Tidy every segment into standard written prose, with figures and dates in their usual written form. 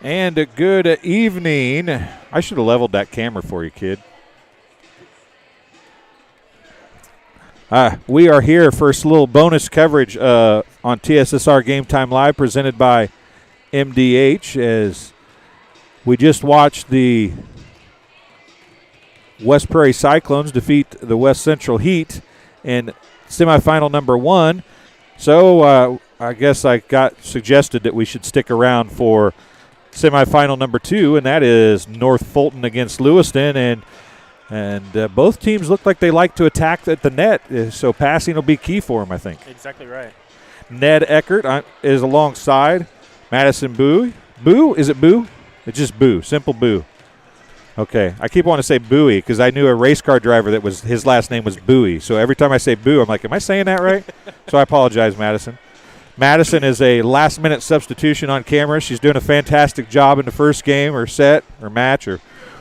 And a good evening. I should have leveled that camera for you, kid. We are here for a little bonus coverage on TSSR Game Time Live presented by MDH as we just watched the West Prairie Cyclones defeat the West Central Heat in semifinal number 1. So I guess I got suggested that we should stick around for semifinal number 2, and that is North Fulton against Lewiston, and both teams look like they like to attack at the net, so passing will be key for them, I think. Exactly right. Ned Eckert is alongside Madison Bowie. Boo? Is it Boo? It's just Boo. Simple Boo. Okay. I keep wanting to say Bowie because I knew a race car driver that was his last name was Bowie. So every time I say Boo, I'm like, am I saying that right? So I apologize, Madison. Madison is a last-minute substitution on camera. She's doing a fantastic job in the first game or set or match or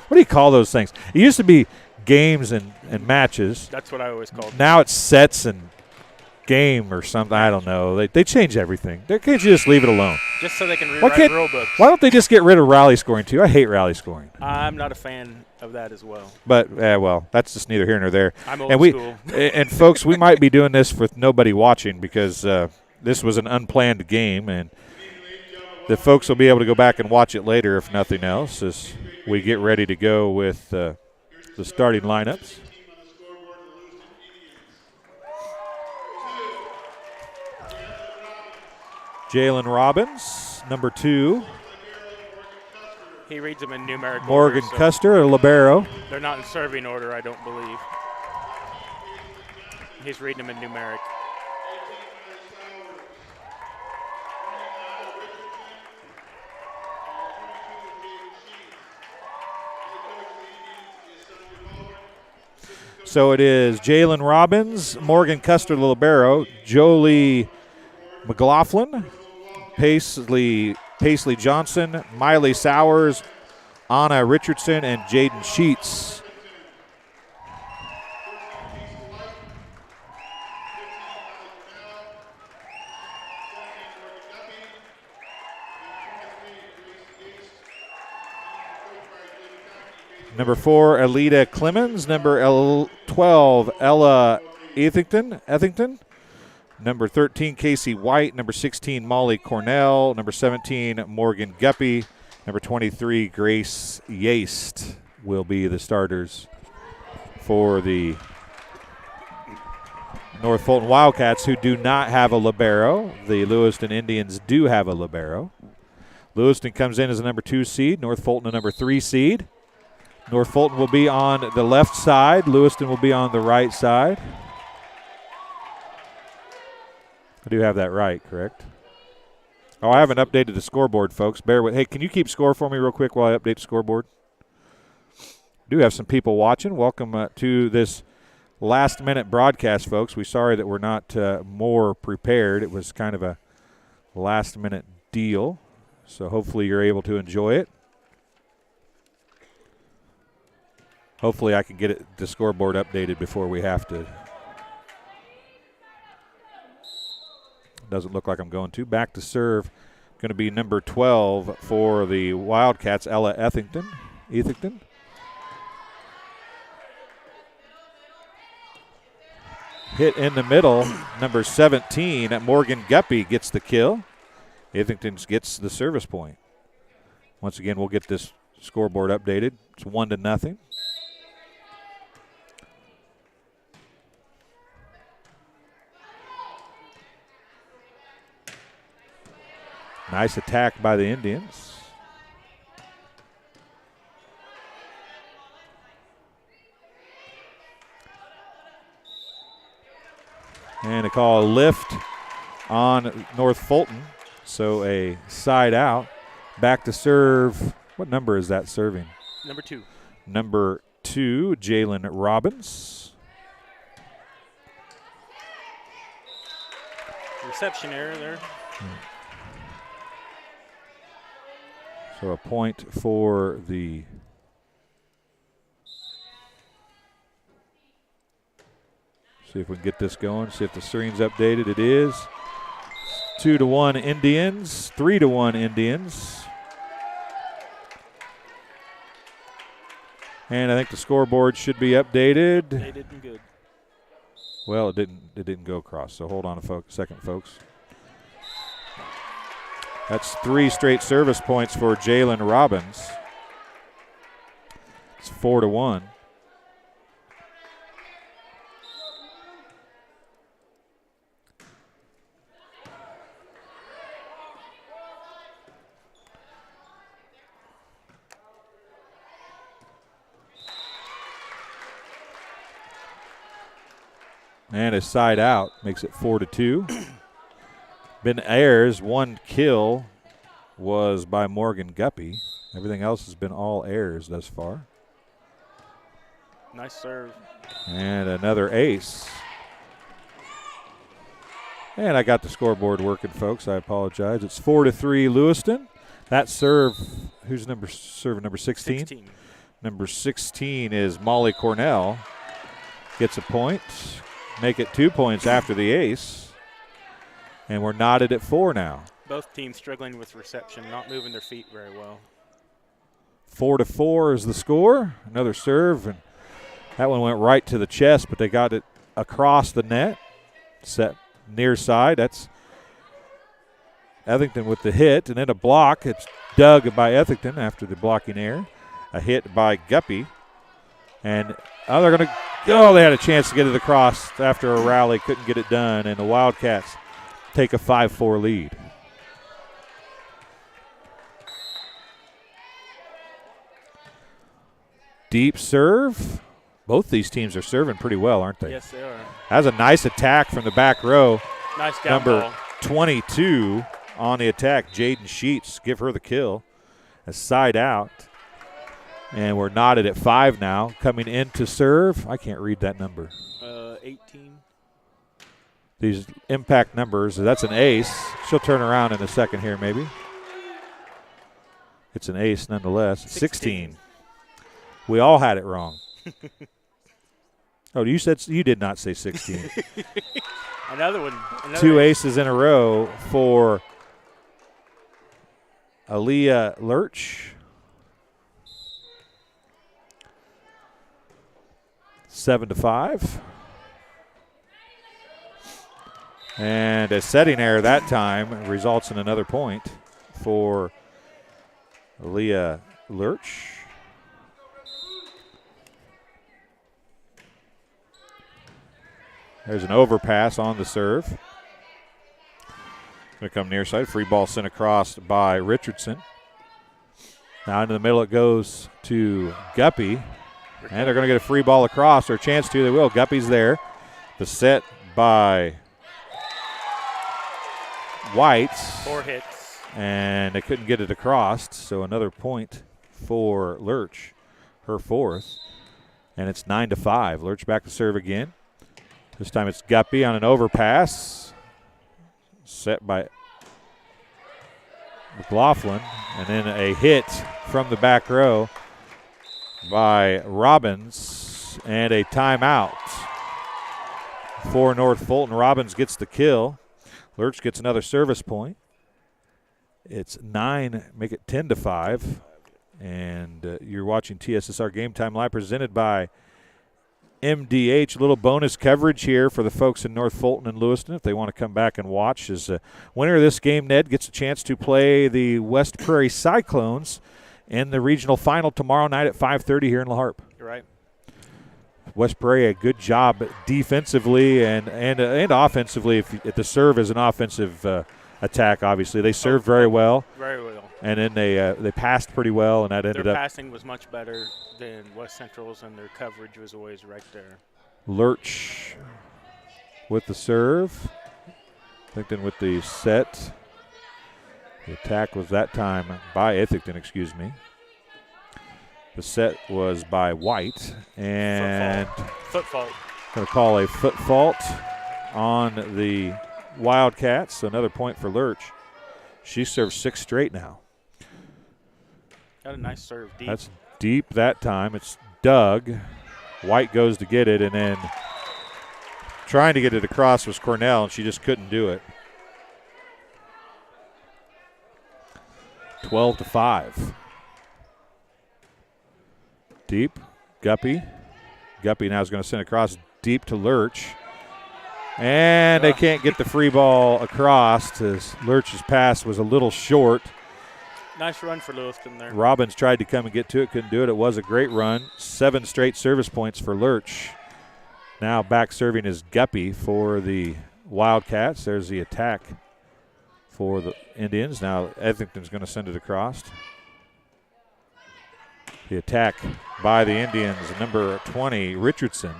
what do you call those things? It used to be games and matches. That's what I always called it. Now it's sets and game or something. I don't know. They change everything. They can't just leave it alone. Just so they can rewrite rule books. Why don't they just get rid of rally scoring too? I hate rally scoring. I'm not a fan of that as well. But, well, that's just neither here nor there. I'm old school. And, folks, we might be doing this with nobody watching because this was an unplanned game, and the folks will be able to go back and watch it later, if nothing else, as we get ready to go with the starting lineups. Jalen Robbins, number 2. He reads them in numeric Morgan order, Custer, a libero. They're not in serving order, I don't believe. He's reading them in numeric. So it is Jalen Robbins, Morgan Custer, the libero, Jolie McLaughlin, Paisley Johnson, Miley Sowers, Anna Richardson, and Jaden Sheets. Number 4, Alita Clemens. Number 12, Ella Ethington. Number 13, Casey White. Number 16, Molly Cornell. Number 17, Morgan Guppy. Number 23, Grace Yaste will be the starters for the North Fulton Wildcats, who do not have a libero. The Lewiston Indians do have a libero. Lewiston comes in as a number 2 seed. North Fulton a number 3 seed. North Fulton will be on the left side. Lewiston will be on the right side. I do have that right, correct? Oh, I haven't updated the scoreboard, folks. Bear with. Hey, can you keep score for me real quick while I update the scoreboard? Do have some people watching. Welcome to this last-minute broadcast, folks. We're sorry that we're not more prepared. It was kind of a last-minute deal, so hopefully you're able to enjoy it. Hopefully I can get the scoreboard updated before we have to. Doesn't look like I'm going to. Back to serve, going to be number 12 for the Wildcats, Ella Ethington. Hit in the middle, number 17, Morgan Guppy gets the kill. Ethington gets the service point. Once again, we'll get this scoreboard updated. It's 1-0. Nice attack by the Indians. And a call a lift on North Fulton. So a side out. Back to serve. What number is that serving? Number 2. Number 2, Jalen Robbins. Reception error there. So a point for the see if we can get this going. See if the screen's updated. It is. 2-1 Indians. 3-1 Indians. And I think the scoreboard should be updated. They didn't good. Well, it didn't go across, so hold on a second, folks. That's 3 straight service points for Jalen Robbins. It's 4-1. And a side out makes it 4-2. Been airs. 1 kill was by Morgan Guppy. Everything else has been all airs thus far. Nice serve. And another ace. And I got the scoreboard working, folks. I apologize. It's 4-3 Lewiston. That serve, who's number 16? 16. Number 16 is Molly Cornell. Gets a point. Make it 2 points after the ace. And we're knotted at 4 now. Both teams struggling with reception, not moving their feet very well. 4-4 is the score. Another serve, and that one went right to the chest, but they got it across the net. Set near side. That's Ethington with the hit, and then a block. It's dug by Ethington after the blocking error. A hit by Guppy. And they're going to go. They had a chance to get it across after a rally. Couldn't get it done, and the Wildcats take a 5-4 lead. Deep serve. Both these teams are serving pretty well, aren't they? Yes, they are. That was a nice attack from the back row. Nice down Number ball. 22 on the attack, Jaden Sheets. Give her the kill. A side out. And we're knotted at 5 now. Coming in to serve. I can't read that number. 18. These impact numbers. That's an ace. She'll turn around in a second here maybe. It's an ace nonetheless. 16. We all had it wrong. Oh, you did not say 16. Another one. 2 aces in a row for Aaliyah Lurch. 7-5. And a setting error that time results in another point for Aaliyah Lurch. There's an overpass on the serve. Going to come near side. Free ball sent across by Richardson. Now into the middle it goes to Guppy. And they're going to get a free ball across, or a chance to. They will. Guppy's there. The set by White. 4 hits. And they couldn't get it across, so another point for Lurch, her 4th. And it's 9-5. Lurch back to serve again. This time it's Guppy on an overpass. Set by McLaughlin. And then a hit from the back row by Robbins. And a timeout for North Fulton. Robbins gets the kill. Lurch gets another service point. It's 9, make it 10-5. And you're watching TSSR Game Time Live presented by MDH. A little bonus coverage here for the folks in North Fulton and Lewiston if they want to come back and watch. As winner of this game, Ned, gets a chance to play the West Prairie Cyclones in the regional final tomorrow night at 5:30 here in LaHarpe. You're right. West Prairie, a good job defensively and offensively. If the serve is an offensive attack, obviously they served very well. Very well. And then they passed pretty well, and that ended Their up. passing was much better than West Central's, and their coverage was always right there. Lurch with the serve. Ethington with the set. The attack was that time by Ethington, excuse me. The set was by White. And foot fault. Going to call a foot fault on the Wildcats. So another point for Lurch. She serves 6 straight now. Got a nice serve deep. That's deep that time. It's dug. White goes to get it, and then trying to get it across was Cornell, and she just couldn't do it. 12-5. Deep. Guppy. Guppy now is going to send across deep to Lurch. And they can't get the free ball across as Lurch's pass was a little short. Nice run for Lewiston there. Robbins tried to come and get to it, couldn't do it. It was a great run. 7 straight service points for Lurch. Now back serving is Guppy for the Wildcats. There's the attack for the Indians. Now Etherington's going to send it across. The attack by the Indians, number 20, Richardson.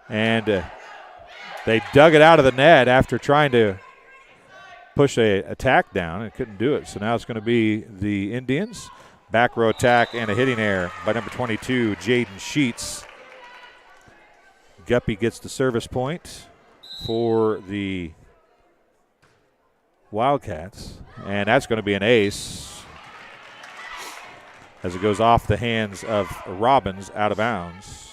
And they dug it out of the net after trying to push a attack down and couldn't do it. So now it's going to be the Indians. Back row attack and a hitting error by number 22, Jaden Sheets. Guppy gets the service point for the Wildcats. And that's going to be an ace as it goes off the hands of Robbins out of bounds.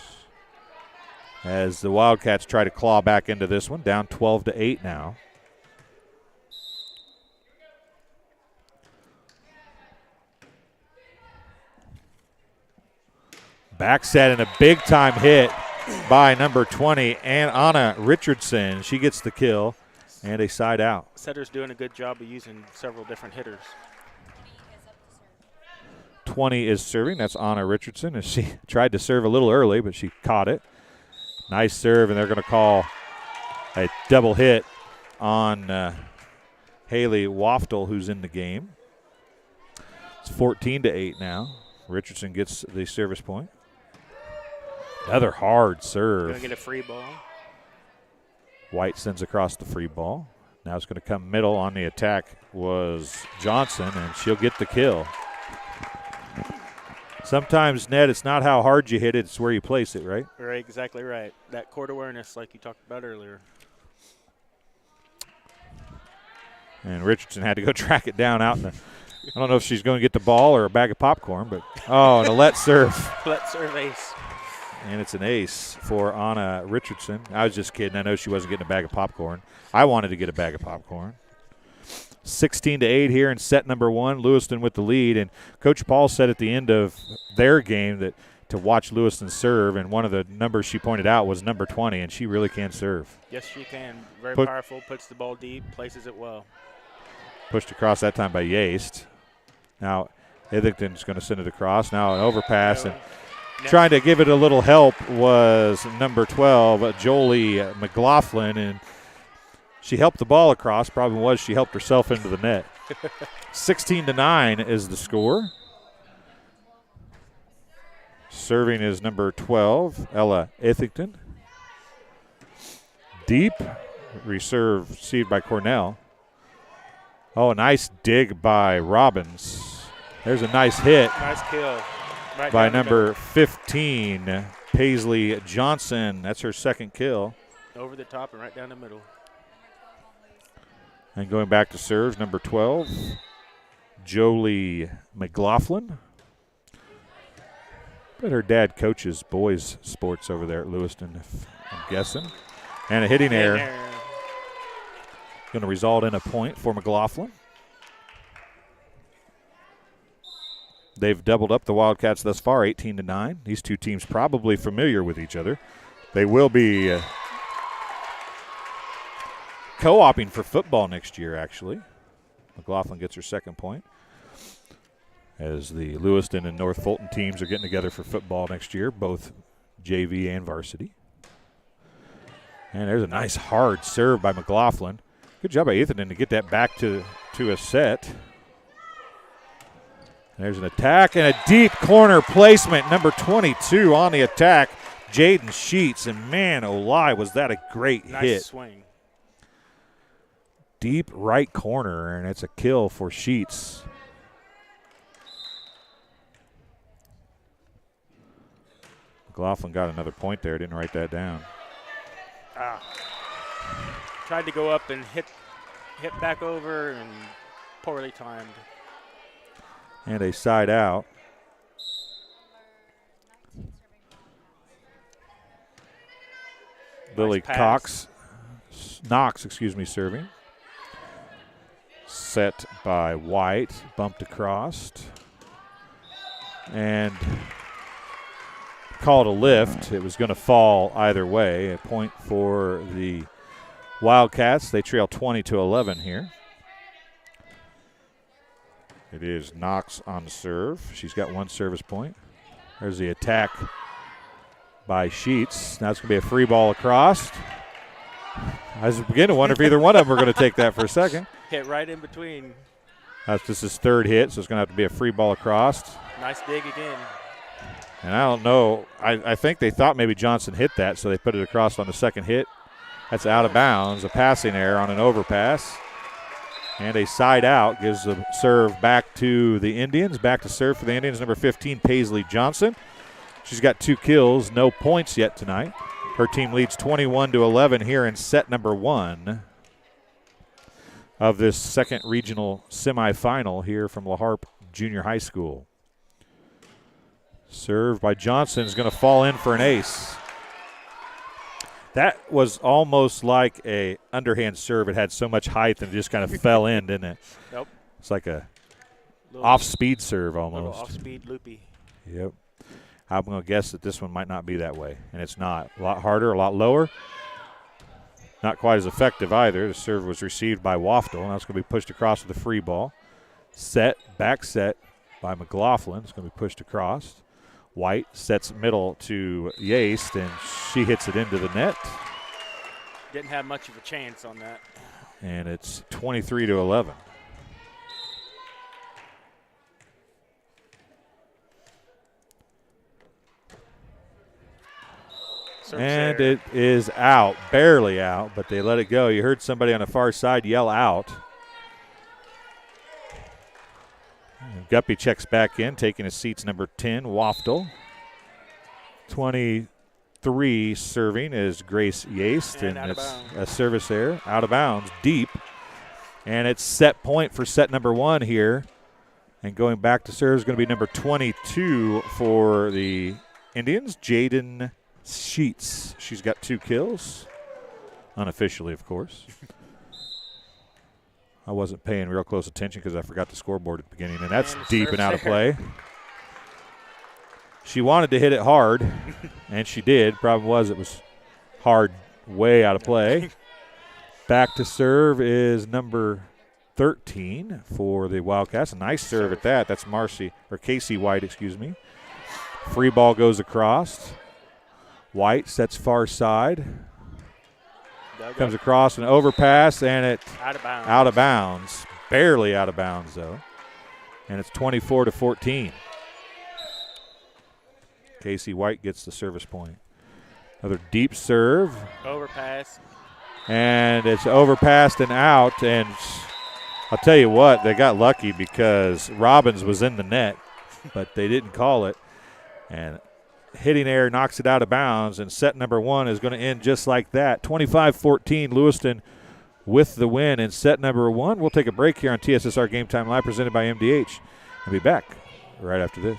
As the Wildcats try to claw back into this one, down 12-8 now. Back set and a big-time hit by number 20, Anna Richardson. She gets the kill and a side out. Setter's doing a good job of using several different hitters. 20 is serving. That's Anna Richardson. As she tried to serve a little early, but she caught it. Nice serve, and they're going to call a double hit on Haley Waftel, who's in the game. It's 14-8 now. Richardson gets the service point. Another hard serve. Going to get a free ball. White sends across the free ball. Now it's going to come middle. On the attack was Johnson, and she'll get the kill. Sometimes, Ned, it's not how hard you hit it, it's where you place it, right? Right, exactly right. That court awareness like you talked about earlier. And Richardson had to go track it down out in the – I don't know if she's going to get the ball or a bag of popcorn, but – oh, and a let serve. Let serve ace. And it's an ace for Anna Richardson. I was just kidding. I know she wasn't getting a bag of popcorn. I wanted to get a bag of popcorn. 16-8 here in set number 1. Lewiston with the lead. And Coach Paul said at the end of their game that to watch Lewiston serve, and one of the numbers she pointed out was number 20, and she really can serve. Yes, she can. Very powerful, puts the ball deep, places it well. Pushed across that time by Yaste. Now Ithington's going to send it across. Now an overpass, and trying to give it a little help was number 12, Jolie McLaughlin, and she helped the ball across. Problem was she helped herself into the net. 16-9 is the score. Serving is number 12, Ella Ithington. Deep, received by Cornell. Oh, a nice dig by Robbins. There's a nice hit. Nice kill. Right by number 15, Paisley Johnson. That's her second kill. Over the top and right down the middle. And going back to serves, number 12, Jolie McLaughlin. But her dad coaches boys sports over there at Lewiston, if I'm guessing. And a hitting error. Going to result in a point for McLaughlin. They've doubled up the Wildcats thus far, 18-9. These two teams probably familiar with each other. They will be co-oping for football next year, actually. McLaughlin gets her second point as the Lewiston and North Fulton teams are getting together for football next year, both JV and varsity. And there's a nice hard serve by McLaughlin. Good job by Ethan to get that back to a set. There's an attack and a deep corner placement. Number 22 on the attack, Jaden Sheets. And man, oh lie, was that a great hit. Nice swing. Deep right corner, and it's a kill for Sheets. McLaughlin got another point there. Didn't write that down. Tried to go up and hit back over and poorly timed. And a side out. Lily Knox, serving. Set by White, bumped across. And called a lift. It was going to fall either way. A point for the Wildcats. They trail 20-11 here. It is Knox on the serve. She's got 1 service point. There's the attack by Sheets. Now it's going to be a free ball across. I was beginning to wonder if either one of them were going to take that for a second. Hit right in between. This is 3rd hit, so it's going to have to be a free ball across. Nice dig again. And I don't know. I think they thought maybe Johnson hit that, so they put it across on the 2nd hit. That's out of bounds, a passing error on an overpass. And a side out gives the serve back to the Indians. Back to serve for the Indians, number 15, Paisley Johnson. She's got 2 kills, no points yet tonight. Her team leads 21-11 here in set number 1 of this 2nd regional semifinal here from LaHarpe Junior High School. Serve by Johnson is going to fall in for an ace. That was almost like a underhand serve. It had so much height and it just kind of fell in, didn't it? Nope. It's like a off-speed serve almost. Little off-speed loopy. Yep. I'm going to guess that this one might not be that way, and it's not. A lot harder, a lot lower. Not quite as effective either. The serve was received by Waftel. Now it's going to be pushed across with a free ball. Back set by McLaughlin. It's going to be pushed across. White sets middle to Yaste, and she hits it into the net. Didn't have much of a chance on that. And it's 23-11. And it is out, barely out, but they let it go. You heard somebody on the far side yell out. Guppy checks back in, taking his seats, number 10, Waftel. 23 serving is Grace Yaste, and it's a service error, out of bounds, deep. And it's set point for set number 1 here. And going back to serve is going to be number 22 for the Indians, Jaden Sheets. She's got 2 kills, unofficially, of course. I wasn't paying real close attention because I forgot the scoreboard at the beginning, and that's deep and out of play. She wanted to hit it hard, and she did. Problem was it was hard, way out of play. Back to serve is number 13 for the Wildcats. A nice serve at that. That's Casey White, excuse me. Free ball goes across. White sets far side. Comes across an overpass, and it's out of bounds. Barely out of bounds, though. And it's 24-14. Casey White gets the service point. Another deep serve. Overpass. And it's overpassed and out. And I'll tell you what, they got lucky because Robbins was in the net, but they didn't call it. And hitting error knocks it out of bounds, and set number 1 is going to end just like that. 25-14, Lewiston with the win in set number 1. We'll take a break here on TSSR Game Time Live presented by MDH and be back right after this.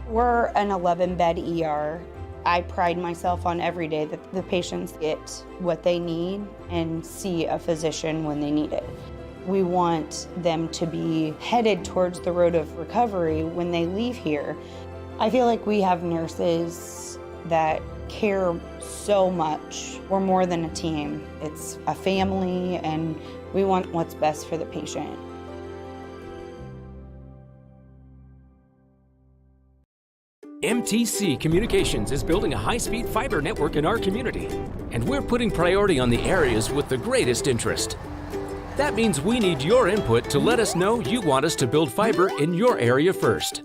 We're an 11-bed ER. I pride myself on every day that the patients get what they need and see a physician when they need it. We want them to be headed towards the road of recovery when they leave here. I feel like we have nurses that care so much. We're more than a team. It's a family, and we want what's best for the patient. MTC Communications is building a high-speed fiber network in our community, and we're putting priority on the areas with the greatest interest. That means we need your input to let us know you want us to build fiber in your area first.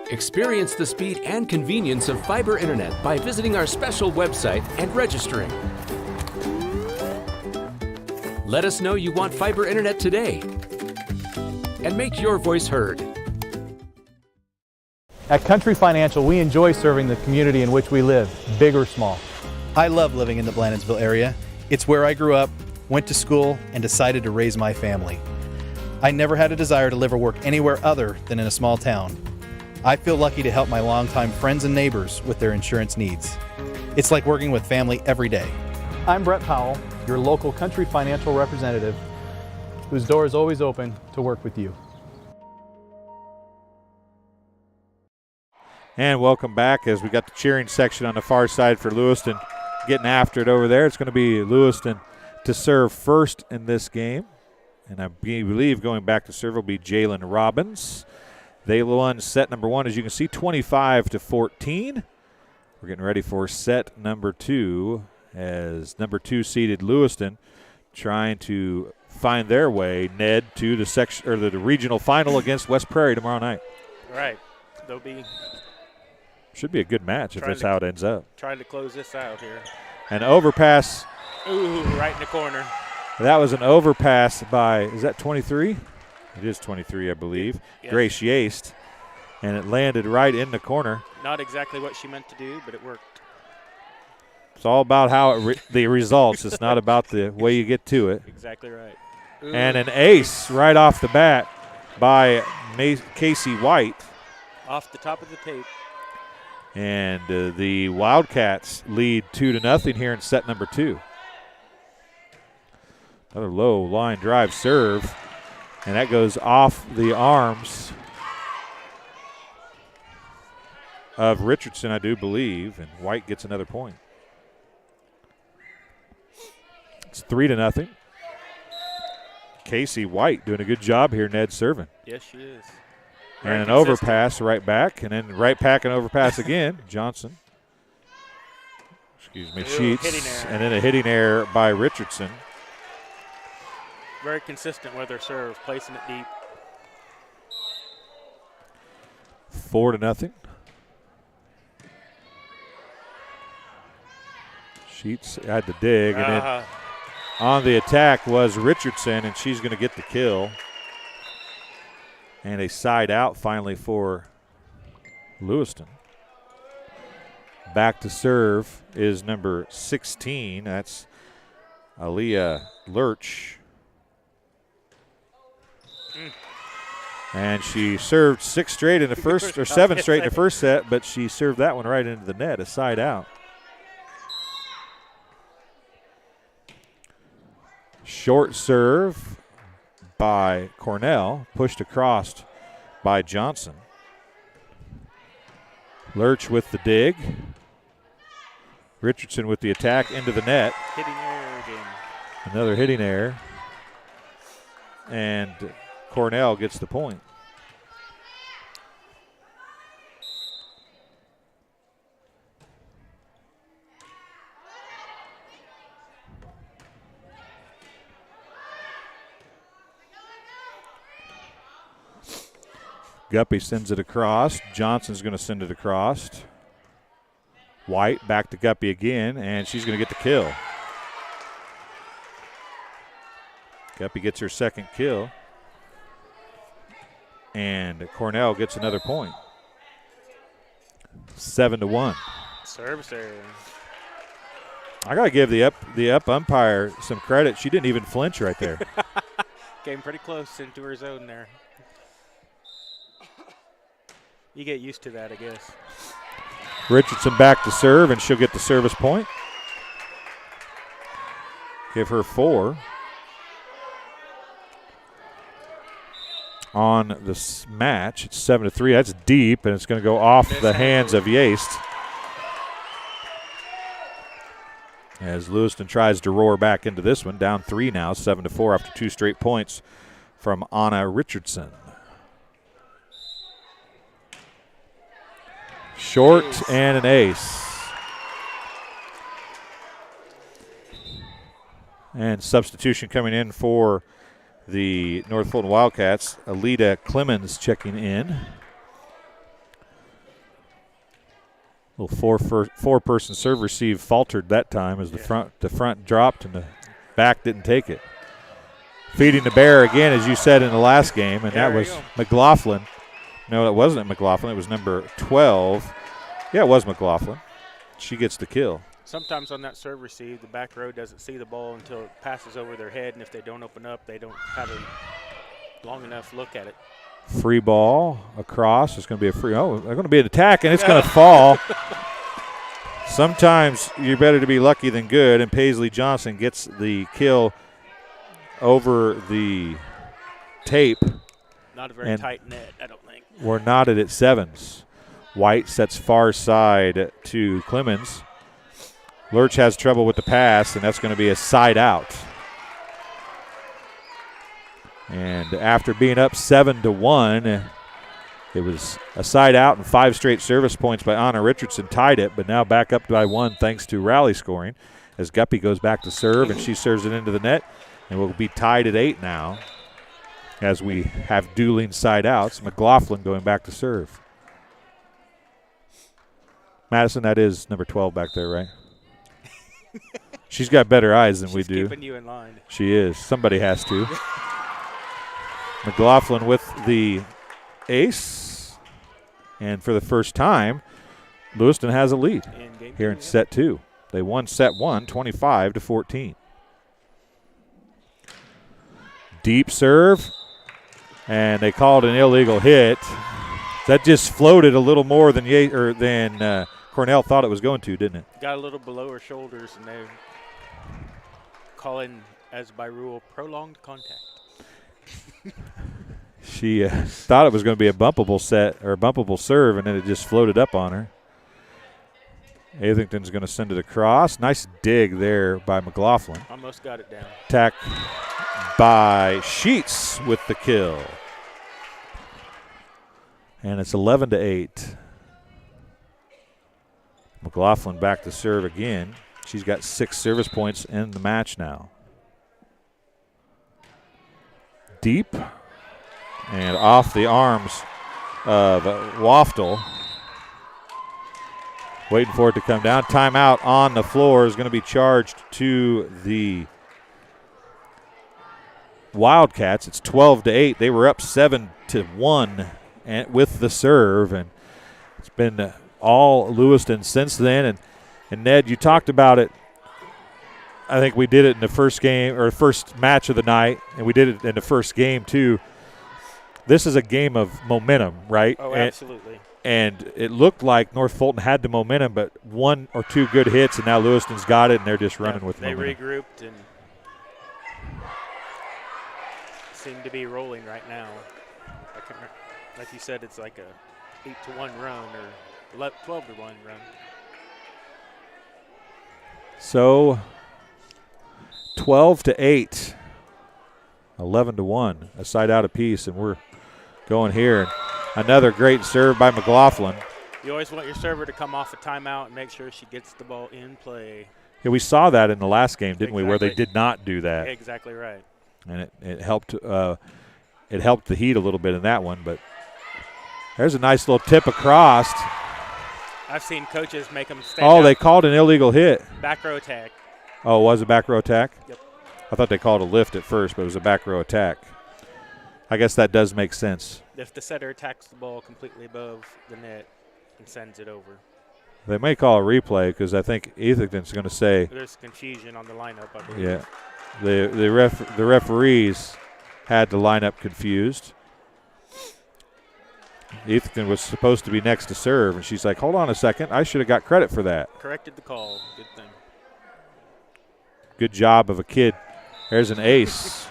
Experience the speed and convenience of fiber internet by visiting our special website and registering. Let us know you want fiber internet today and make your voice heard. At Country Financial, we enjoy serving the community in which we live, big or small. I love living in the Blandonsville area. It's where I grew up, went to school, and decided to raise my family. I never had a desire to live or work anywhere other than in a small town. I feel lucky to help my longtime friends and neighbors with their insurance needs. It's like working with family every day. I'm Brett Powell, your local Country Financial representative, whose door is always open to work with you. And welcome back as we got the cheering section on the far side for Lewiston getting after it over there. It's going to be Lewiston to serve first in this game. And I believe going back to serve will be Jalen Robbins. They won set number 1, as you can see, 25-14. We're getting ready for set number 2 as number 2 seeded Lewiston trying to find their way, Ned, to the section or the regional final against West Prairie tomorrow night. Right. They'll be should be a good match if that's how it ends up. Trying to close this out here. An overpass. Ooh, right in the corner. That was an overpass by, is that 23? It is 23, I believe. Yes. Grace Yaste. And it landed right in the corner. Not exactly what she meant to do, but it worked. It's all about how the results. It's not about the way you get to it. Exactly right. Ooh. And an ace right off the bat by Casey White. Off the top of the tape. And the Wildcats lead 2-0 here in set number 2. Another low line drive serve. And that goes off the arms of Richardson, I do believe. And White gets another point. It's 3-0. Casey White doing a good job here, Ned, serving. Yes, she is. And an overpass right back, and then right back and overpass again. Johnson. Excuse me, Sheets. And then a hitting error by Richardson. Very consistent with her serve, placing it deep. 4-0. Sheets had to dig, and then on the attack was Richardson, and she's going to get the kill. And a side out finally for Lewiston. Back to serve is number 16. That's Aaliyah Lurch. And she served 6 straight in the first, or 7 straight in the first set, but she served that one right into the net, a side out. Short serve by Cornell, pushed across by Johnson. Lurch with the dig. Richardson with the attack into the net. Hitting error again. Another hitting error. And Cornell gets the point. Guppy sends it across. Johnson's going to send it across. White back to Guppy again, and she's going to get the kill. Guppy gets her second kill. And Cornell gets another point. 7-1. Service error. I got to give the up umpire some credit. She didn't even flinch right there. Came pretty close into her zone there. You get used to that, I guess. Richardson back to serve, and she'll get the service point. Give her 4. On this match, it's 7-3. That's deep, and it's going to go off the hands of Yaste. As Lewiston tries to roar back into this one, down 3 now, 7-4 after 2 straight points from Anna Richardson. Short and an ace. And substitution coming in for the North Fulton Wildcats. Alita Clemens checking in. Little four-person serve receive faltered that time as the front dropped and the back didn't take it. Feeding the bear again, as you said in the last game, and that was McLaughlin. No, that wasn't McLaughlin. It was number 12. Yeah, it was McLaughlin. She gets the kill. Sometimes on that serve receive, the back row doesn't see the ball until it passes over their head, and if they don't open up, they don't have a long enough look at it. Free ball across. It's going to be a free. Oh, they're going to be an attack, and it's going to fall. Sometimes you're better to be lucky than good, and Paisley Johnson gets the kill over the tape. Not a very tight net, I don't think. We're knotted at 7s. White sets far side to Clemens. Lurch has trouble with the pass, and that's going to be a side out. And after being up 7-1, it was a side out and 5 straight service points by Anna Richardson tied it, but now back up by 1 thanks to rally scoring as Guppy goes back to serve, and she serves it into the net, and we'll be tied at 8 now as we have dueling side outs. McLaughlin going back to serve. Madison, that is number 12 back there, right? She's got better eyes than we do. She's keeping you in line. She is. Somebody has to. McLaughlin with the ace. And for the first time, Lewiston has a lead here in set 2. They won set 1, 25-14. Deep serve. And they called an illegal hit. That just floated a little more than Cornell thought it was going to, didn't it? Got a little below her shoulders, and they're calling, as by rule, prolonged contact. She thought it was going to be a bumpable set or a bumpable serve, and then it just floated up on her. Athington's going to send it across. Nice dig there by McLaughlin. Almost got it down. Attack by Sheets with the kill. And it's 11-8. McLaughlin back to serve again. She's got 6 service points in the match now. Deep and off the arms of Waftel. Waiting for it to come down. Timeout on the floor is going to be charged to the Wildcats. It's 12-8. They were up 7-1 and with the serve, and it's been all Lewiston since then. And Ned, you talked about it. I think we did it in the first game or first match of the night, and we did it in the first game too. This is a game of momentum, right? Oh, absolutely. And it looked like North Fulton had the momentum, but 1 or 2 good hits, and now Lewiston's got it, and they're just running with momentum. They regrouped and seem to be rolling right now. Like you said, it's like a 8-1 run or 12-1 run. So 12-8, 11-1, a side out apiece, and we're going here. Another great serve by McLaughlin. You always want your server to come off a timeout and make sure she gets the ball in play. Yeah, we saw that in the last game, didn't we, where they did not do that. Exactly right. And it helped. It helped the Heat a little bit in that one, but there's a nice little tip across. I've seen coaches make them stand Oh, up. they called an illegal hit. Back row attack. Oh, it was a back row attack? Yep. I thought they called a lift at first, but it was a back row attack. I guess that does make sense. If the setter attacks the ball completely above the net and sends it over. They may call a replay because I think Ethington's going to say. There's confusion on the lineup, I believe. Yeah. The referees had the lineup confused. Ethington was supposed to be next to serve, and she's like, hold on a second. I should have got credit for that. Corrected the call. Good thing. Good job of a kid. There's an ace.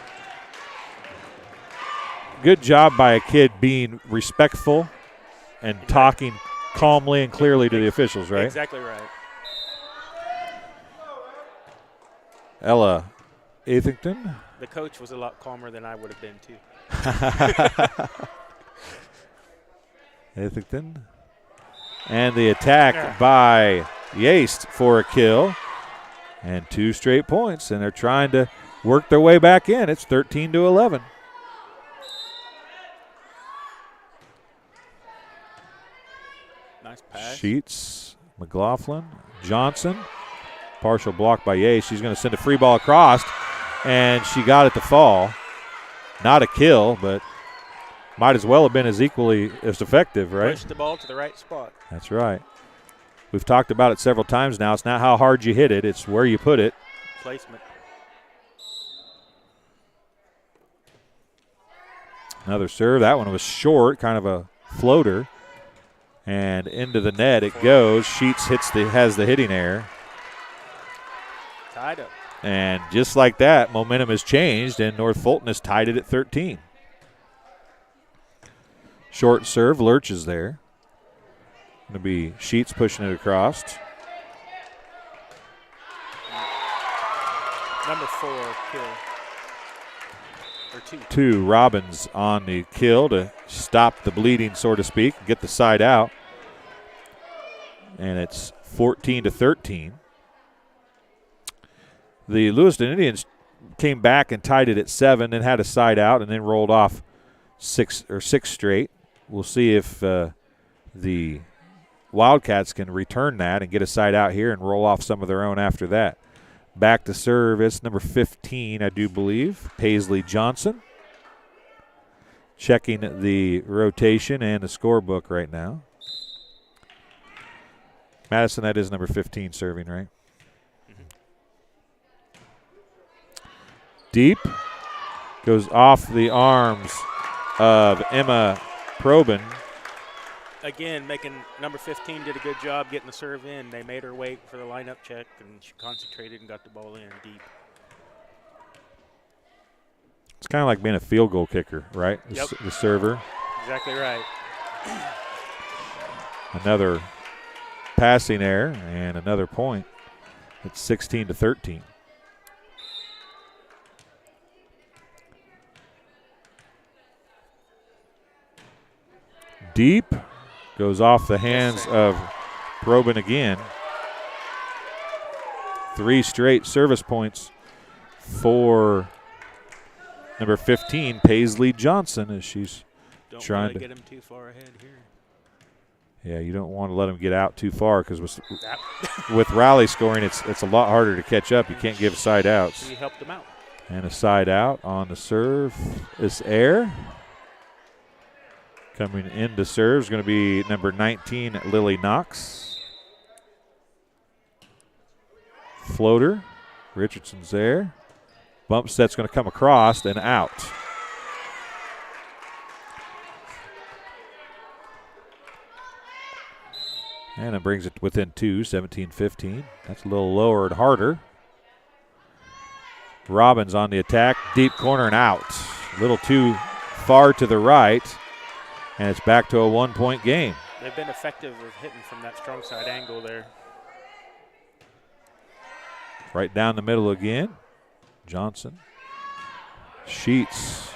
Good job by a kid being respectful and talking calmly and clearly to the officials, right? Exactly right. Ella Ethington. The coach was a lot calmer than I would have been, too. Ethington. And the attack by Yeast for a kill. And 2 straight points, and they're trying to work their way back in. It's 13-11. Nice pass. Sheets, McLaughlin, Johnson. Partial block by Yeast. She's going to send a free ball across, and she got it to fall. Not a kill, but might as well have been as equally as effective, right? Push the ball to the right spot. That's right. We've talked about it several times now. It's not how hard you hit it, it's where you put it. Placement. Another serve. That one was short, kind of a floater. And into the net it goes. Sheets has the hitting error. Tied up. And just like that, momentum has changed, and North Fulton has tied it at 13. Short serve, Lurch is there. Going to be Sheets pushing it across. Number 4 kill. Or 2. 2. Robbins on the kill to stop the bleeding, so to speak, get the side out. And it's 14-13. The Lewiston Indians came back and tied it at 7 and had a side out and then rolled off 6 straight. We'll see if the Wildcats can return that and get a side out here and roll off some of their own after that. Back to service, number 15, I do believe, Paisley Johnson. Checking the rotation and the scorebook right now. Madison, that is number 15 serving, right? Deep. Goes off the arms of Emma Probin. Again, number 15 did a good job getting the serve in. They made her wait for the lineup check, and she concentrated and got the ball in deep. It's kind of like being a field goal kicker, right? Yep. The server. Exactly right. Another passing error and another point. It's 16-13. Deep. Goes off the hands of Probin again. 3 straight service points for number 15, Paisley Johnson, as she's trying to get him too far ahead here. Yeah, you don't want to let him get out too far because with rally scoring, it's a lot harder to catch up. You can't give side outs. He helped him out. And a side out on the serve is air. Coming in to serve is going to be number 19, Lily Knox. Floater. Richardson's there. Bump set's going to come across and out. And it brings it within 2, 17-15. That's a little lower and harder. Robbins on the attack. Deep corner and out. A little too far to the right. And it's back to a 1-point game. They've been effective with hitting from that strong side angle there. Right down the middle again. Johnson. Sheets.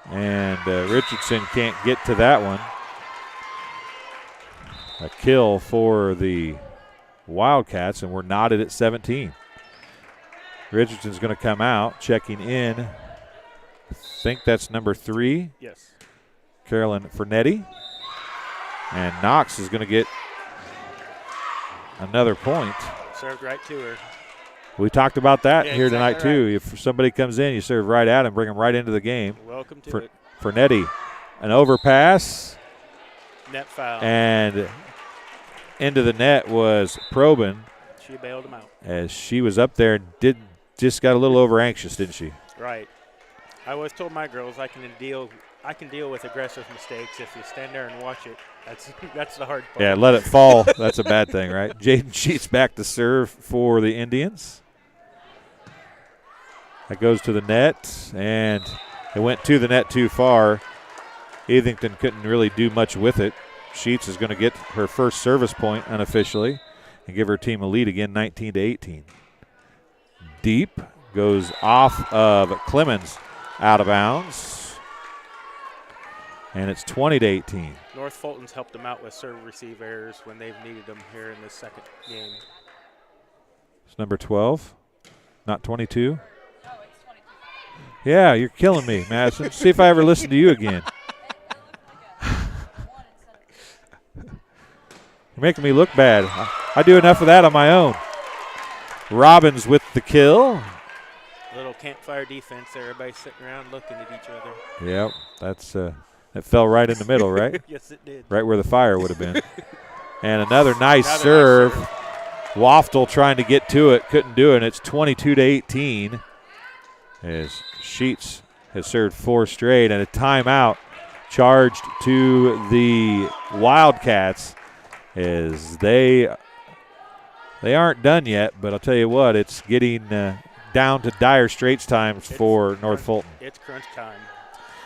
And Richardson can't get to that one. A kill for the Wildcats, and we're knotted at 17. Richardson's going to come out, checking in. I think that's number 3. Yes. Carolyn Fernetti. And Knox is going to get another point. Served right to her. We talked about that Yeah, here tonight, exactly too. right. If somebody comes in, you serve right at them, bring them right into the game. Welcome to it. Fernetti, an overpass. Net foul. And into the net was Probin. She bailed him out. As she was up there and just got a little over anxious, didn't she? Right. I always told my girls I can deal with aggressive mistakes. If you stand there and watch it, that's the hard part. Yeah, let it fall. That's a bad thing, right? Jaden Sheets back to serve for the Indians. That goes to the net, and it went to the net too far. Etherington couldn't really do much with it. Sheets is going to get her first service point unofficially and give her team a lead again, 19-18. Deep goes off of Clemens, out of bounds. And it's 20-18. North Fulton's helped them out with serve receive errors when they've needed them here in this second game. It's number 12, not 22. Yeah, you're killing me, Madison. See if I ever listen to you again. You're making me look bad. I do enough of that on my own. Robbins with the kill. A little campfire defense there. Everybody's sitting around looking at each other. Yep, that fell right in the middle, right? Yes, it did. Right where the fire would have been. And another nice serve. Waftel trying to get to it, couldn't do it. And it's 22-18 as Sheets has served 4 straight, and a timeout charged to the Wildcats as they aren't done yet, but I'll tell you what, it's getting down to dire straits times for North Fulton. It's crunch time.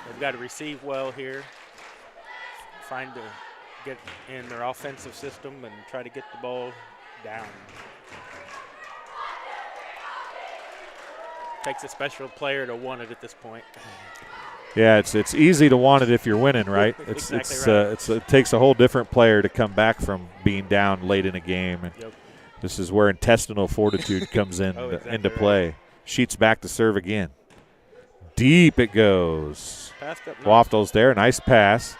They've got to receive well here. trying to get in their offensive system and try to get the ball down. Takes a special player to want it at this point. Yeah, it's easy to want it if you're winning, right? Exactly right. It takes a whole different player to come back from being down late in a game. And Yep. this is where intestinal fortitude comes into play. Right. Sheets back to serve again. Deep it goes. Passed up. Waftles there, nice pass.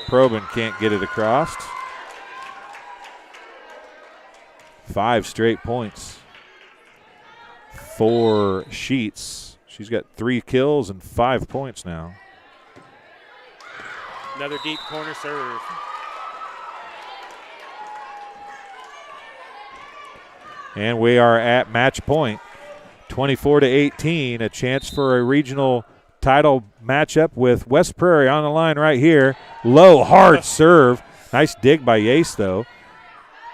Probin can't get it across. 5 straight points for Sheets. She's got 3 kills and 5 points now. Another deep corner serve. And we are at match point. 24-18, a chance for a regional title matchup with West Prairie on the line right here. Low, hard serve. Nice dig by Yace, though.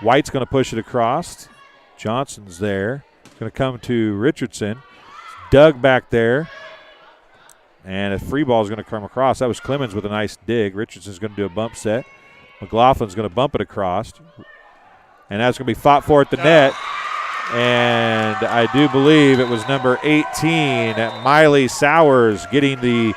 White's going to push it across. Johnson's there. It's going to come to Richardson. Doug back there. And a free ball is going to come across. That was Clemens with a nice dig. Richardson's going to do a bump set. McLaughlin's going to bump it across. And that's going to be fought for at the net. And I do believe it was number 18, Miley Sowers, getting the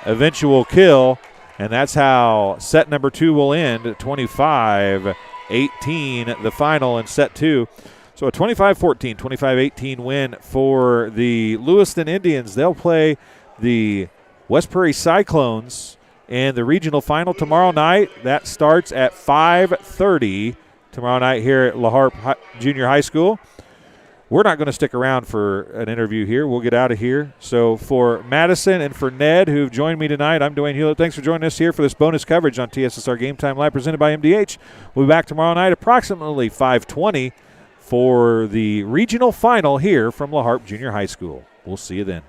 eventual kill. And that's how set number 2 will end, 25-18, the final in set 2. So a 25-14, 25-18 win for the Lewiston Indians. They'll play the West Prairie Cyclones in the regional final tomorrow night. That starts at 5:30 tomorrow night here at LaHarpe Junior High School. We're not going to stick around for an interview here. We'll get out of here. So for Madison and for Ned, who've joined me tonight, I'm Dwayne Hewlett. Thanks for joining us here for this bonus coverage on TSSR Game Time Live presented by MDH. We'll be back tomorrow night approximately 5:20 for the regional final here from LaHarpe Junior High School. We'll see you then.